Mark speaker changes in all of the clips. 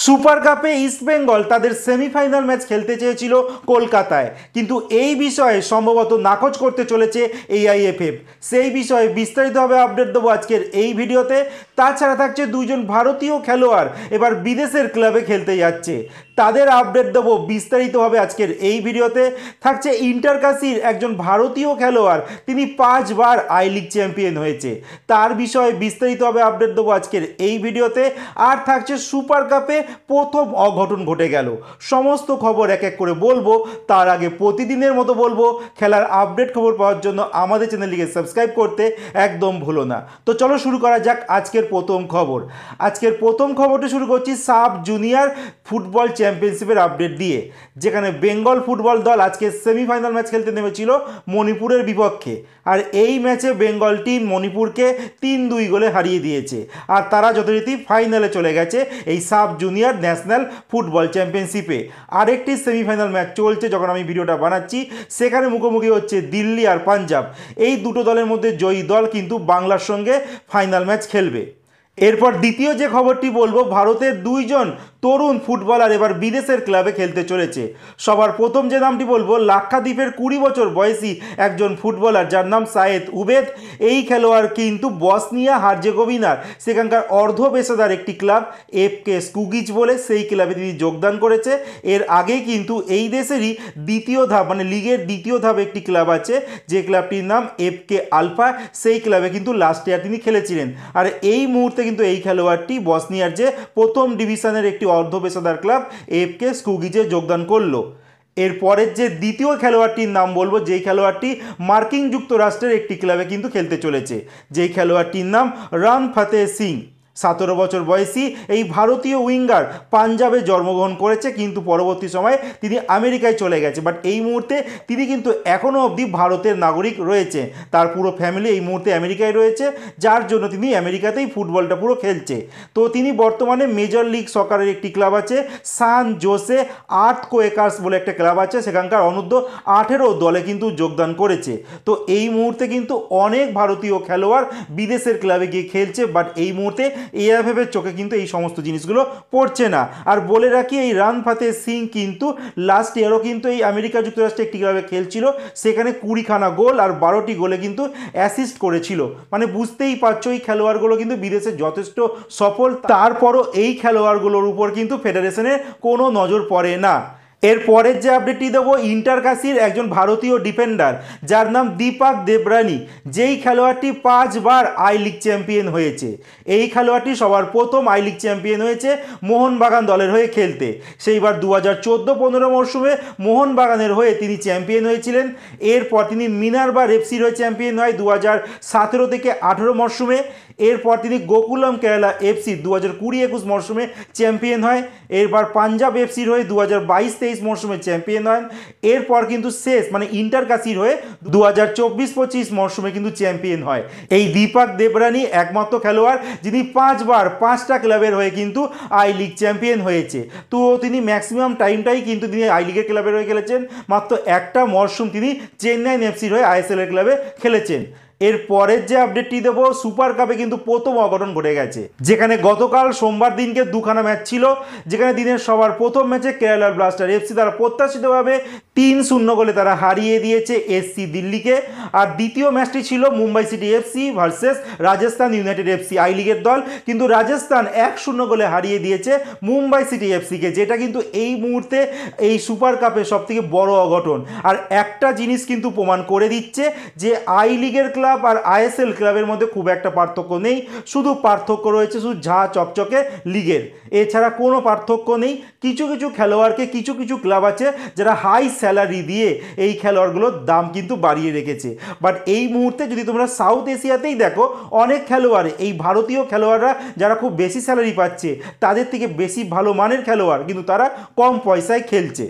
Speaker 1: Super কাপে ইস্টবেঙ্গল তাদের semifinal match খেলতে চেয়েছিল কলকাতায়, কিন্তু এই বিষয়ে সম্ভবত নাকচ করতে চলেছে এআইএফএফ। সেই বিষয়ে বিস্তারিতভাবে আপডেট দেবো আজকের এই ভিডিওতে। তাছাড়া থাকছে দুইজন ভারতীয় খেলোয়াড় এবার বিদেশের ক্লাবে খেলতে যাচ্ছে, তাদের আপডেট দেবো বিস্তারিতভাবে আজকের এই ভিডিওতে। থাকছে ইন্টারকাশির একজন ভারতীয় খেলোয়াড়, তিনি 5 বার আই লিগ চ্যাম্পিয়ন হয়েছে, তার বিষয়ে বিস্তারিতভাবে আপডেট দেবো আজকের এই ভিডিওতে। আর থাকছে সুপার কাপে প্রথম অঘটন ঘটে গেল, সমস্ত খবর এক এক করে বলবো। তার আগে প্রতিদিনের মতো বলবো, খেলার আপডেট খবর পাওয়ার জন্য আমাদের চ্যানেলটিকে সাবস্ক্রাইব করতে একদম ভুলো না। তো চলো শুরু করা যাক আজকের প্রথম খবর। আজকের প্রথম খবরটা শুরু করছি সাব জুনিয়র ফুটবল চ্যাম্পিয়নশিপের আপডেট দিয়ে, যেখানে বেঙ্গল ফুটবল দল আজকে সেমিফাইনাল ম্যাচ খেলতে নেমেছিল মণিপুরের বিপক্ষে। আর এই ম্যাচে বেঙ্গল টিম মণিপুরকে 3-2 গোলে হারিয়ে দিয়েছে, আর তারা যথারীতি ফাইনালে চলে গেছে এই সাব জুনিয়র ন্যাশনাল ফুটবল চ্যাম্পিয়নশিপে। আরেকটি সেমিফাইনাল ম্যাচ চলছে যখন আমি ভিডিওটা বানাচ্ছি, সেখানে মুখোমুখি হচ্ছে দিল্লি আর পাঞ্জাব। এই দুটো দলের মধ্যে জয়ী দল কিন্তু বাংলার সঙ্গে ফাইনাল ম্যাচ খেলবে। এরপর দ্বিতীয় যে খবরটি বলবো, ভারতের দুইজন তরুণ ফুটবলার এবার বিদেশের ক্লাবে খেলতে চলেছে। সবার প্রথম যে নামটি বলবো, লাক্ষাদ্বীপের 20 বছর বয়সী একজন ফুটবলার যার নাম সায়েদ উবেদ। এই খেলোয়াড় কিন্তু বসনিয়া হার্জেগোভিনার সেখানকার অর্ধ পেশাদার একটি ক্লাব এফকে স্কুগিজ বলে সেই ক্লাবে তিনি যোগদান করেছে। এর আগে কিন্তু এই দেশেরই দ্বিতীয় ধাপ মানে লিগের দ্বিতীয় ধাপ একটি ক্লাব আছে, যে ক্লাবটির নাম এফকে আলফা, সেই ক্লাবে কিন্তু লাস্ট ইয়ার তিনি খেলেছিলেন। আর এই মুহূর্তে কিন্তু এই খেলোয়াড়টি বসনিয়ার যে প্রথম ডিভিশনের একটি অর্ধ পেশাদার ক্লাব এফকে স্কুগিজে যোগদান করলো। এরপরের যে দ্বিতীয় খেলোয়াড়টির নাম বলবো, যেই খেলোয়াড়টি মার্কিন যুক্তরাষ্ট্রের একটি ক্লাবে কিন্তু খেলতে চলেছে, যেই খেলোয়াড়টির নাম রান ফতেহ সিং। 17 বছর বয়সী এই ভারতীয় উইঙ্গার পাঞ্জাবে জন্মগ্রহণ করেছে, কিন্তু পরবর্তী সময়ে তিনি আমেরিকায় চলে গেছে। বাট এই মুহূর্তে তিনি কিন্তু এখনও অবধি ভারতের নাগরিক রয়েছে, তার পুরো ফ্যামিলি এই মুহূর্তে আমেরিকায় রয়েছে, যার জন্য তিনি আমেরিকাতেই ফুটবলটা পুরো খেলছে। তো তিনি বর্তমানে মেজর লিগ সকারের একটি ক্লাব আছে সান জোসে আর্থ কোয়েকার্স বলে একটা ক্লাব আছে, সেখানকার অনূর্ধ্ব 18 দলে কিন্তু যোগদান করেছে। তো এই মুহূর্তে কিন্তু অনেক ভারতীয় খেলোয়াড় বিদেশের ক্লাবে গিয়ে খেলছে, বাট এই মুহূর্তে এআইএফএফের চোখে কিন্তু এই সমস্ত জিনিসগুলো পড়ছে না। আর বলে রাখি, এই রান ফতেহ সিং কিন্তু লাস্ট ইয়ারও কিন্তু এই আমেরিকা যুক্তরাষ্ট্রে একটি ক্লাবে খেলছিল, সেখানে 20খানা গোল আর 12টি গোলে কিন্তু অ্যাসিস্ট করেছিল। মানে বুঝতেই পারছো এই খেলোয়াড়গুলো কিন্তু বিদেশে যথেষ্ট সফল, তারপরও এই খেলোয়াড়গুলোর উপর কিন্তু ফেডারেশনের কোনো নজর পড়ে না। এরপরের যে আপডেটটি দেবো, ইন্টারকাশির একজন ভারতীয় ডিফেন্ডার যার নাম দীপক দেবরানী, যেই খেলোয়াড়টি 5 বার আই লিগ চ্যাম্পিয়ন হয়েছে। এই খেলোয়াড়টি সবার প্রথম আই লিগ চ্যাম্পিয়ন হয়েছে মোহনবাগান দলের হয়ে খেলতে। সেইবার 2014-15 মরশুমে মোহনবাগানের হয়ে তিনি চ্যাম্পিয়ন হয়েছিলেন। এরপর তিনি মিনার্ভার এফসির হয়ে চ্যাম্পিয়ন হয় 2017 থেকে 18 মরশুমে। এরপর তিনি গোকুলাম কেরালা এফসি 2020-21 মরশুমে চ্যাম্পিয়ন হয়। এরপর পাঞ্জাব এফসির হয়ে 2022-23 মরশুমে চ্যাম্পিয়ন হন। এরপর কিন্তু শেষ মানে ইন্টারকাশির হয়ে 2024-25 মরশুমে কিন্তু চ্যাম্পিয়ন হয়। এই দীপক দেবরানী একমাত্র খেলোয়াড় যিনি 5 বার 5টা ক্লাবের হয়ে কিন্তু আই লিগ চ্যাম্পিয়ন হয়েছে। তো তিনি ম্যাক্সিমাম টাইমটাই কিন্তু তিনি আই লিগের ক্লাবের হয়ে খেলেছেন, মাত্র একটা মরশুম তিনি চেন্নাই এফসির হয়ে আইএসএল এর ক্লাবে খেলেছেন। এরপরের যে আপডেটটি দেবো, সুপার কাপে কিন্তু প্রথম অঘটন ঘটে গেছে, যেখানে গতকাল সোমবার দিনকে 2খানা ম্যাচ ছিল, যেখানে দিনের সবার প্রথম ম্যাচে কেরালার ব্লাস্টার এফসি তারা প্রত্যাশিতভাবে 3-0 গোলে তারা হারিয়ে দিয়েছে এসসি দিল্লিকে। আর দ্বিতীয় ম্যাচটি ছিল Mumbai city FC versus Rajasthan United FC, I লিগের দল, কিন্তু রাজস্থান 1-0 গোলে হারিয়ে দিয়েছে মুম্বাই সিটি এফসিকে, যেটা কিন্তু এই মুহূর্তে এই সুপার কাপে সবথেকে বড় অঘটন। আর একটা জিনিস কিন্তু প্রমাণ করে দিচ্ছে যে আই লিগের ক্লাব আর আইএসএল ক্লাবের মধ্যে খুব একটা পার্থক্য নেই, শুধু পার্থক্য রয়েছে শুধু ঝা চকচকে লিগের, এছাড়া কোনো পার্থক্য নেই। কিছু কিছু খেলোয়াড়কে কিছু কিছু ক্লাব আছে যারা হাই স্যালারি দিয়ে এই খেলোয়াড়গুলোর দাম কিন্তু বাড়িয়ে রেখেছে। বাট এই মুহূর্তে যদি তোমরা সাউথ এশিয়াতেই দেখো, অনেক খেলোয়াড় এই ভারতীয় খেলোয়াড়রা যারা খুব বেশি স্যালারি পাচ্ছে তাদের থেকে বেশি ভালো মানের খেলোয়াড়, কিন্তু তারা কম পয়সায় খেলছে।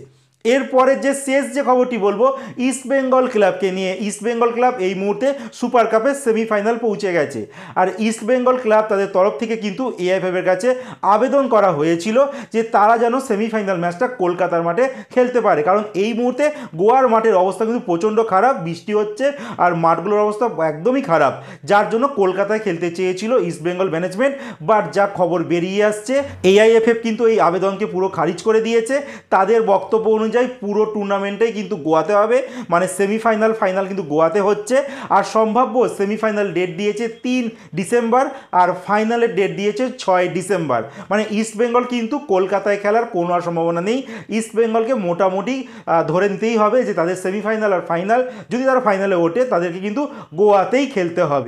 Speaker 1: এরপরে যে শেষ যে খবরটি বলবো ইস্টবেঙ্গল ক্লাবকে নিয়ে। ইস্টবেঙ্গল ক্লাব এই মুহূর্তে সুপার কাপের সেমিফাইনাল পৌঁছে গেছে, আর ইস্টবেঙ্গল ক্লাব তাদের তরফ থেকে কিন্তু এআইএফএফের কাছে আবেদন করা হয়েছিল যে তারা যেন সেমিফাইনাল ম্যাচটা কলকাতার মাঠে খেলতে পারে, কারণ এই মুহূর্তে গোয়ার মাঠের অবস্থা কিন্তু প্রচণ্ড খারাপ, বৃষ্টি হচ্ছে আর মাঠগুলোর অবস্থা একদমই খারাপ, যার জন্য কলকাতায় খেলতে চেয়েছিল ইস্টবেঙ্গল ম্যানেজমেন্ট। বাট যা খবর বেরিয়ে আসছে এআইএফএফ কিন্তু এই আবেদনকে পুরো খারিজ করে দিয়েছে। তাদের বক্তব্য অনুযায়ী পুরো টুর্নামেন্টেই কিন্তু গোয়াতে হবে, মানে সেমিফাইনাল ফাইনাল কিন্তু গোয়াতে হচ্ছে। আর সম্ভাব্য সেমিফাইনাল ডেট দিয়েছে 3 ডিসেম্বর আর ফাইনালের ডেট দিয়েছে 6 ডিসেম্বর। মানে ইস্টবেঙ্গল কিন্তু কলকাতায় খেলার কোনো আর সম্ভাবনা নেই। ইস্টবেঙ্গলকে মোটামুটি ধরে নিতেই হবে যে তাদের সেমিফাইনাল আর ফাইনাল, যদি তারা ফাইনালে ওঠে তাদেরকে কিন্তু গোয়াতেই খেলতে হবে।